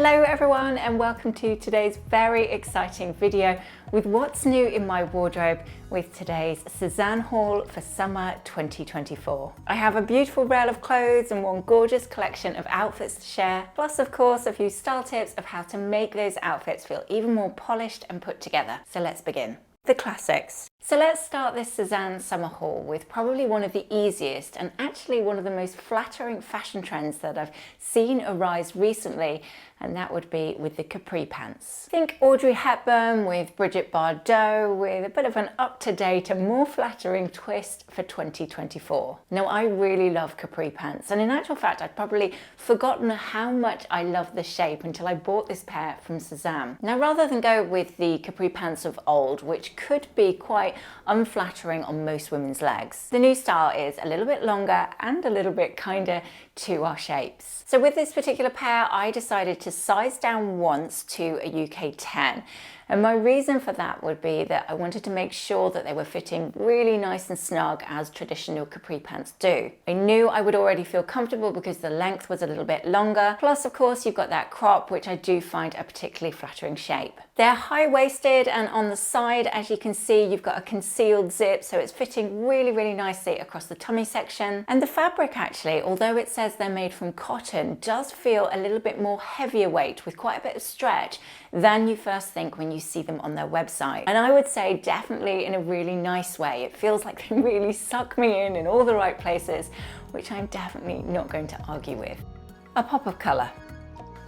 Hello everyone and welcome to today's very exciting video with what's new in my wardrobe with today's Sezane haul for summer 2024. I have a beautiful rail of clothes and one gorgeous collection of outfits to share, plus of course a few style tips of how to make those outfits feel even more polished and put together. So let's begin. The classics. So let's start this Sezane Summer haul with probably one of the easiest and actually one of the most flattering fashion trends that I've seen arise recently, and that would be with the Capri pants. Think Audrey Hepburn with Bridget Bardot with a bit of an up-to-date and more flattering twist for 2024. Now I really love Capri pants, and in actual fact I'd probably forgotten how much I love the shape until I bought this pair from Sezane. Now rather than go with the Capri pants of old, which could be quite unflattering on most women's legs, the new style is a little bit longer and a little bit kinder to our shapes. So with this particular pair I decided to size down once to a UK 10. And my reason for that would be that I wanted to make sure that they were fitting really nice and snug as traditional Capri pants do. I knew I would already feel comfortable because the length was a little bit longer. Plus, of course, you've got that crop, which I do find a particularly flattering shape. They're high-waisted, and on the side, as you can see, you've got a concealed zip, so it's fitting really nicely across the tummy section. And the fabric actually, although it says they're made from cotton, does feel a little bit more heavier weight with quite a bit of stretch than you first think when you see them on their website. And I would say definitely in a really nice way. It feels like they really suck me in all the right places, which I'm definitely not going to argue with. A pop of colour.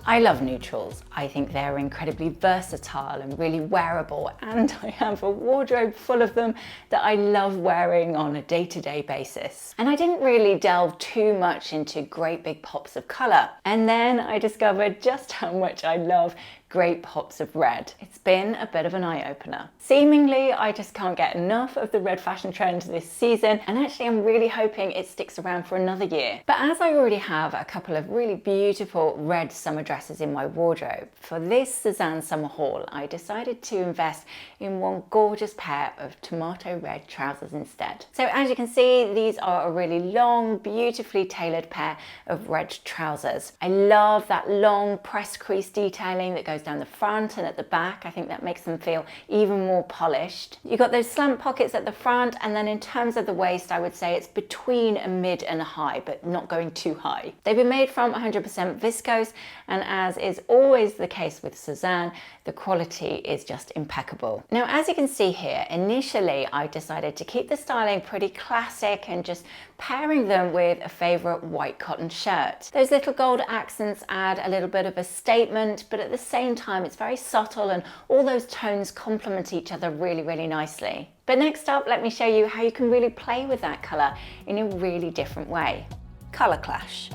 I love neutrals. I think they're incredibly versatile and really wearable, and I have a wardrobe full of them that I love wearing on a day-to-day basis. And I didn't really delve too much into great big pops of colour. And then I discovered just how much I love great pops of red. It's been a bit of an eye-opener. Seemingly, I just can't get enough of the red fashion trend this season, and actually I'm really hoping it sticks around for another year. But as I already have a couple of really beautiful red summer dresses in my wardrobe, for this Sezane Summer haul, I decided to invest in one gorgeous pair of tomato red trousers instead. So as you can see, these are a really long, beautifully tailored pair of red trousers. I love that long press crease detailing that goes down the front and at the back. I think that makes them feel even more polished. You've got those slant pockets at the front, and then in terms of the waist, I would say it's between a mid and a high, but not going too high. They've been made from 100% viscose, and as is always the case with Sezane, the quality is just impeccable. Now, as you can see here, initially I decided to keep the styling pretty classic and just pairing them with a favorite white cotton shirt. Those little gold accents add a little bit of a statement, but at the same time it's very subtle, and all those tones complement each other really nicely. But next up, let me show you how you can really play with that colour in a really different way. Colour clash.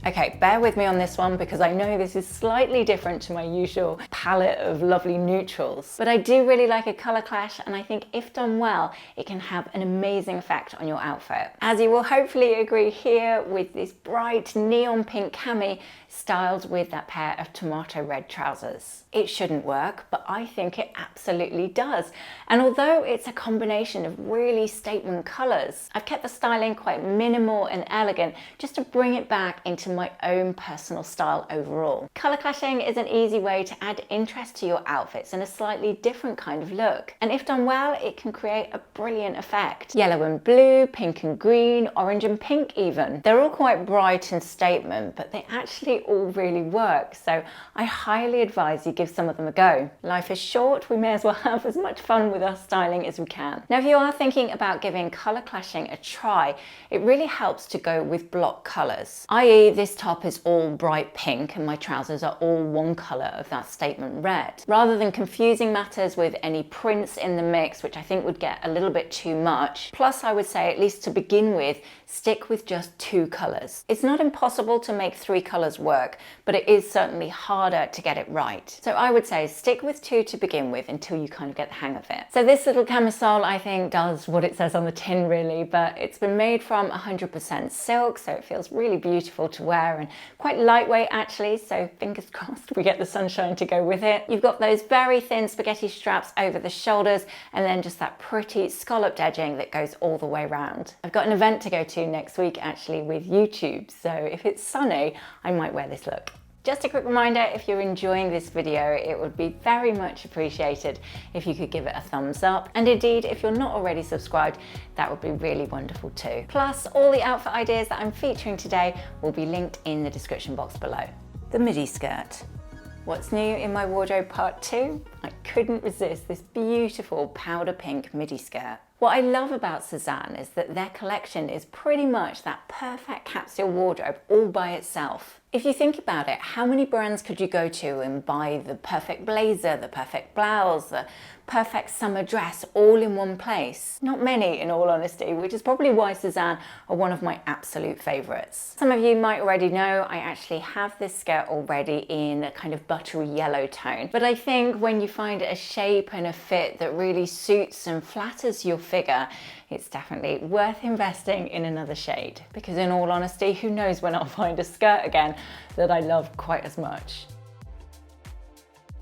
Okay, bear with me on this one because I know this is slightly different to my usual palette of lovely neutrals, but I do really like a colour clash, and I think if done well, it can have an amazing effect on your outfit. As you will hopefully agree here with this bright neon pink cami styled with that pair of tomato red trousers. It shouldn't work, but I think it absolutely does. And although it's a combination of really statement colours, I've kept the styling quite minimal and elegant just to bring it back into my own personal style overall. Colour clashing is an easy way to add interest to your outfits in a slightly different kind of look. And if done well, it can create a brilliant effect. Yellow and blue, pink and green, orange and pink even. They're all quite bright and statement, but they actually all really work. So I highly advise you give some of them a go. Life is short, we may as well have as much fun with our styling as we can. Now, if you are thinking about giving colour clashing a try, it really helps to go with block colours, i.e. this top is all bright pink and my trousers are all one colour of that statement red. Rather than confusing matters with any prints in the mix, which I think would get a little bit too much, plus I would say, at least to begin with, stick with just two colours. It's not impossible to make three colours work, but it is certainly harder to get it right. So I would say stick with two to begin with until you kind of get the hang of it. So this little camisole, I think, does what it says on the tin really, but it's been made from 100% silk, so it feels really beautiful to wear and quite lightweight actually, so fingers crossed we get the sunshine to go with it. You've got those very thin spaghetti straps over the shoulders, and then just that pretty scalloped edging that goes all the way around. I've got an event to go to next week actually with YouTube, so if it's sunny, I might wear this look. Just a quick reminder, if you're enjoying this video, it would be very much appreciated if you could give it a thumbs up. And indeed, if you're not already subscribed, that would be really wonderful too. Plus, all the outfit ideas that I'm featuring today will be linked in the description box below. The midi skirt. What's new in my wardrobe part 2? I couldn't resist this beautiful powder pink midi skirt. What I love about Sezane is that their collection is pretty much that perfect capsule wardrobe all by itself. If you think about it, how many brands could you go to and buy the perfect blazer, the perfect blouse, the perfect summer dress all in one place? Not many, in all honesty, which is probably why Sezane are one of my absolute favourites. Some of you might already know I actually have this skirt already in a kind of buttery yellow tone. But I think when you find a shape and a fit that really suits and flatters your figure, it's definitely worth investing in another shade, because in all honesty, who knows when I'll find a skirt again that I love quite as much.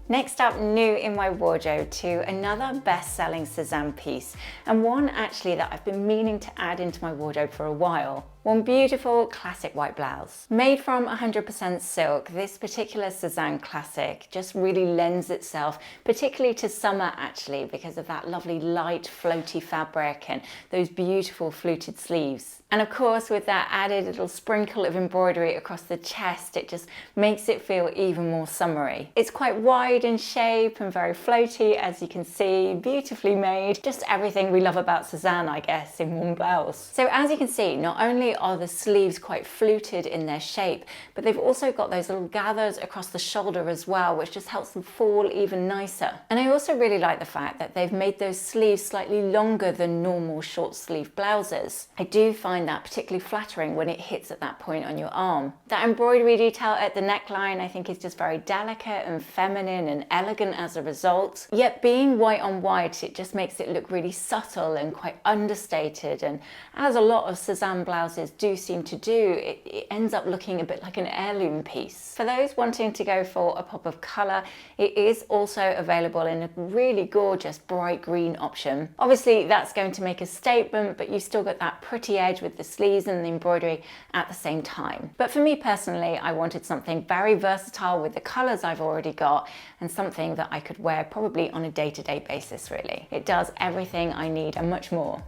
Next up, new in my wardrobe, to another best-selling Sezane piece, and one actually that I've been meaning to add into my wardrobe for a while. One beautiful classic white blouse. Made from 100% silk, this particular Sezane classic just really lends itself particularly to summer actually, because of that lovely light floaty fabric and those beautiful fluted sleeves. And of course, with that added little sprinkle of embroidery across the chest, it just makes it feel even more summery. It's quite wide in shape and very floaty, as you can see, beautifully made. Just everything we love about Sezane, I guess, in one blouse. So as you can see, not only are the sleeves quite fluted in their shape, but they've also got those little gathers across the shoulder as well, which just helps them fall even nicer. And I also really like the fact that they've made those sleeves slightly longer than normal short sleeve blouses. I do find that particularly flattering when it hits at that point on your arm. That embroidery detail at the neckline I think is just very delicate and feminine and elegant as a result. Yet being white on white, it just makes it look really subtle and quite understated, and as a lot of Sezane blouses do seem to do, it ends up looking a bit like an heirloom piece. For those wanting to go for a pop of colour, it is also available in a really gorgeous bright green option. Obviously that's going to make a statement, but you've still got that pretty edge with the sleeves and the embroidery at the same time. But for me personally, I wanted something very versatile with the colours I've already got, and something that I could wear probably on a day-to-day basis really. It does everything I need and much more.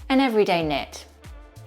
An everyday knit.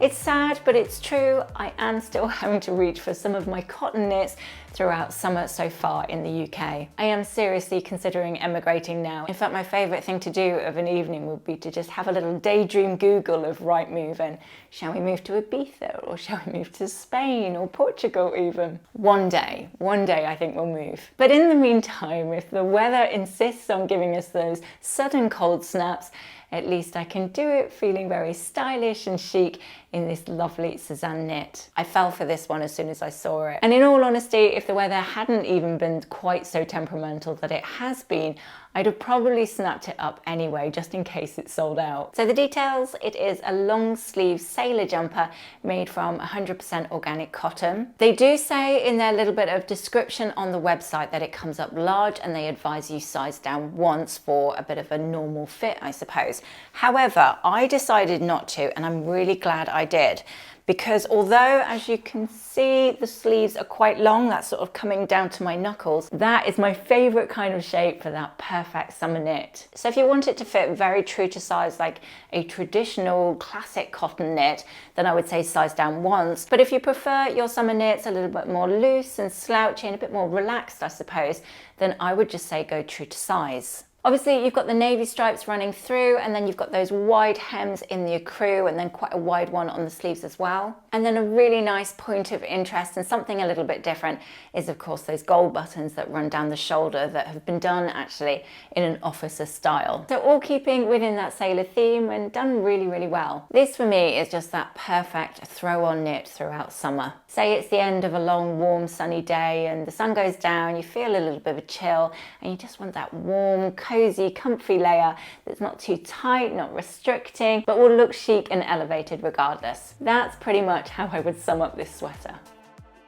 It's sad, but it's true. I am still having to reach for some of my cotton knits throughout summer so far in the UK. I am seriously considering emigrating now. In fact, my favourite thing to do of an evening would be to just have a little daydream Google of Rightmove and shall we move to Ibiza, or shall we move to Spain or Portugal even? One day I think we'll move. But in the meantime, if the weather insists on giving us those sudden cold snaps, at least I can do it feeling very stylish and chic in this lovely Sezane knit. I fell for this one as soon as I saw it. And in all honesty, if the weather hadn't even been quite so temperamental that it has been, I'd have probably snapped it up anyway, just in case it sold out. So the details, it is a long sleeve sailor jumper made from 100% organic cotton. They do say in their little bit of description on the website that it comes up large, and they advise you size down once for a bit of a normal fit, I suppose. However, I decided not to, and I'm really glad I did. Because although, as you can see, the sleeves are quite long, that's sort of coming down to my knuckles, that is my favourite kind of shape for that perfect summer knit. So if you want it to fit very true to size, like a traditional classic cotton knit, then I would say size down once. But if you prefer your summer knits a little bit more loose and slouchy and a bit more relaxed, I suppose, then I would just say go true to size. Obviously, you've got the navy stripes running through, and then you've got those wide hems in the ecru, and then quite a wide one on the sleeves as well. And then a really nice point of interest and something a little bit different is, of course, those gold buttons that run down the shoulder that have been done actually in an officer style. So all keeping within that sailor theme and done really, really well. This for me is just that perfect throw-on knit throughout summer. Say it's the end of a long, warm, sunny day and the sun goes down, you feel a little bit of a chill, and you just want that warm, cozy, comfy layer that's not too tight, not restricting, but will look chic and elevated regardless. That's pretty much how I would sum up this sweater.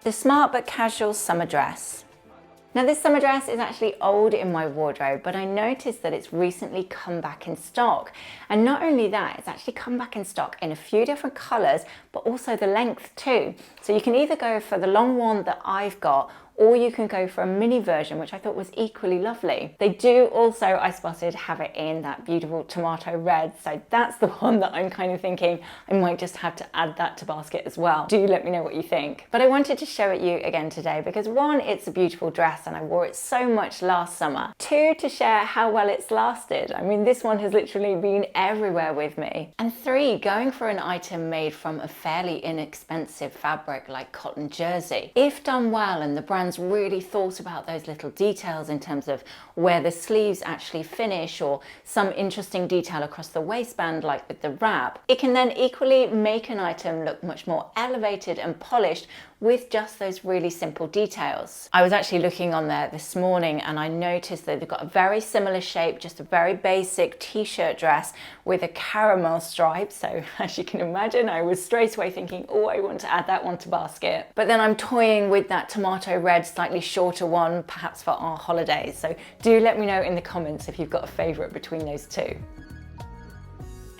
The smart but casual summer dress. Now this summer dress is actually old in my wardrobe, but I noticed that it's recently come back in stock. And not only that, it's actually come back in stock in a few different colours, but also the length too. So you can either go for the long one that I've got, or you can go for a mini version, which I thought was equally lovely. They do also, I spotted, have it in that beautiful tomato red, so that's the one that I'm kind of thinking I might just have to add that to basket as well. Do let me know what you think. But I wanted to show it you again today because one, it's a beautiful dress and I wore it so much last summer. Two, to share how well it's lasted. I mean, this one has literally been everywhere with me. And three, going for an item made from a fairly inexpensive fabric like cotton jersey. If done well and the brand's really thought about those little details in terms of where the sleeves actually finish or some interesting detail across the waistband like with the wrap, it can then equally make an item look much more elevated and polished with just those really simple details. I was actually looking on there this morning and I noticed that they've got a very similar shape, just a very basic t-shirt dress with a caramel stripe. So as you can imagine, I was straight away thinking, oh, I want to add that one to basket. But then I'm toying with that tomato red, slightly shorter one, perhaps for our holidays. So do let me know in the comments if you've got a favorite between those two.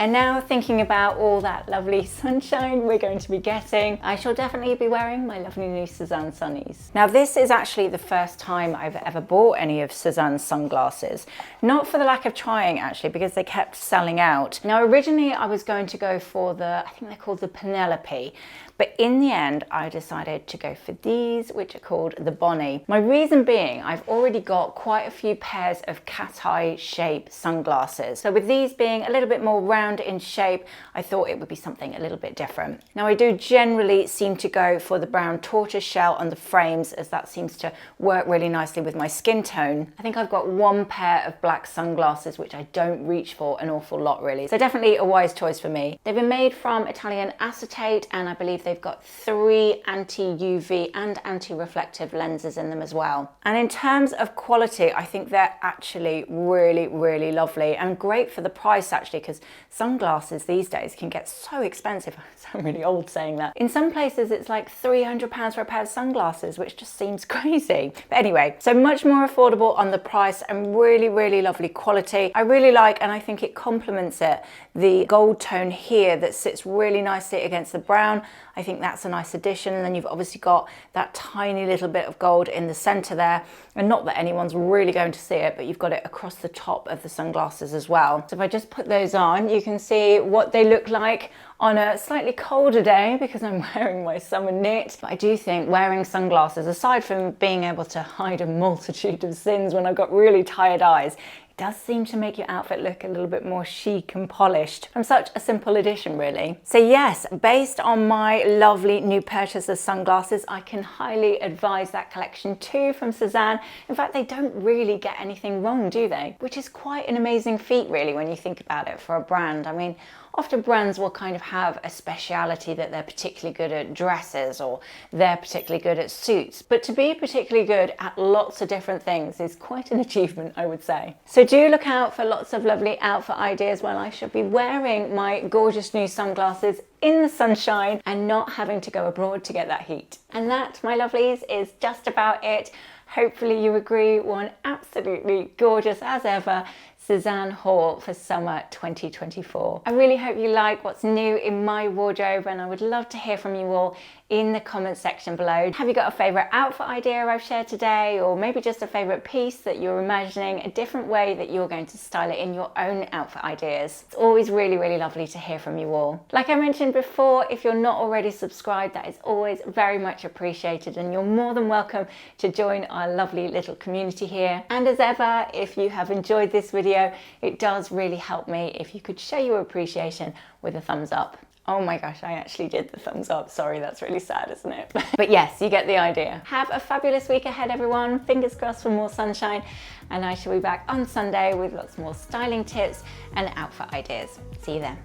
And now thinking about all that lovely sunshine we're going to be getting, I shall definitely be wearing my lovely new Sezane sunnies. Now this is actually the first time I've ever bought any of Sezane's sunglasses. Not for the lack of trying actually, because they kept selling out. Now originally I was going to go for the, I think they're called the Penelope, but in the end I decided to go for these, which are called the Bonnie. My reason being, I've already got quite a few pairs of cat eye shape sunglasses. So with these being a little bit more round in shape, I thought it would be something a little bit different. Now I do generally seem to go for the brown tortoise shell on the frames, as that seems to work really nicely with my skin tone. I think I've got one pair of black sunglasses which I don't reach for an awful lot really, so definitely a wise choice for me. They've been made from Italian acetate and I believe they've got 3 anti-UV and anti-reflective lenses in them as well. And in terms of quality, I think they're actually really lovely and great for the price actually, because sunglasses these days can get so expensive. I sound really old saying that. In some places it's like £300 for a pair of sunglasses, which just seems crazy. But anyway, so much more affordable on the price and really lovely quality. I really like, and I think it complements it, the gold tone here that sits really nicely against the brown. I think that's a nice addition. And then you've obviously got that tiny little bit of gold in the center there. And not that anyone's really going to see it, but you've got it across the top of the sunglasses as well. So if I just put those on, you can see what they look like on a slightly colder day because I'm wearing my summer knit. But I do think wearing sunglasses, aside from being able to hide a multitude of sins when I've got really tired eyes, does seem to make your outfit look a little bit more chic and polished from such a simple addition really. So yes, based on my lovely new purchase of sunglasses, I can highly advise that collection too from Sezane. In fact, they don't really get anything wrong, do they? Which is quite an amazing feat really when you think about it for a brand. I mean, often brands will kind of have a speciality that they're particularly good at dresses or they're particularly good at suits, but to be particularly good at lots of different things is quite an achievement, I would say. So do look out for lots of lovely outfit ideas while I shall be wearing my gorgeous new sunglasses in the sunshine and not having to go abroad to get that heat. And that, my lovelies, is just about it. Hopefully you agree, one absolutely gorgeous as ever Sezane haul for summer 2024. I really hope you like what's new in my wardrobe and I would love to hear from you all in the comment section below. Have you got a favourite outfit idea I've shared today, or maybe just a favourite piece that you're imagining, a different way that you're going to style it in your own outfit ideas? It's always really lovely to hear from you all. Like I mentioned before, if you're not already subscribed, that is always very much appreciated and you're more than welcome to join our lovely little community here. And as ever, if you have enjoyed this video, it does really help me if you could show your appreciation with a thumbs up. Oh my gosh, I actually did the thumbs up. Sorry, that's really sad, isn't it? But yes, you get the idea. Have a fabulous week ahead, everyone. Fingers crossed for more sunshine. And I shall be back on Sunday with lots more styling tips and outfit ideas. See you then.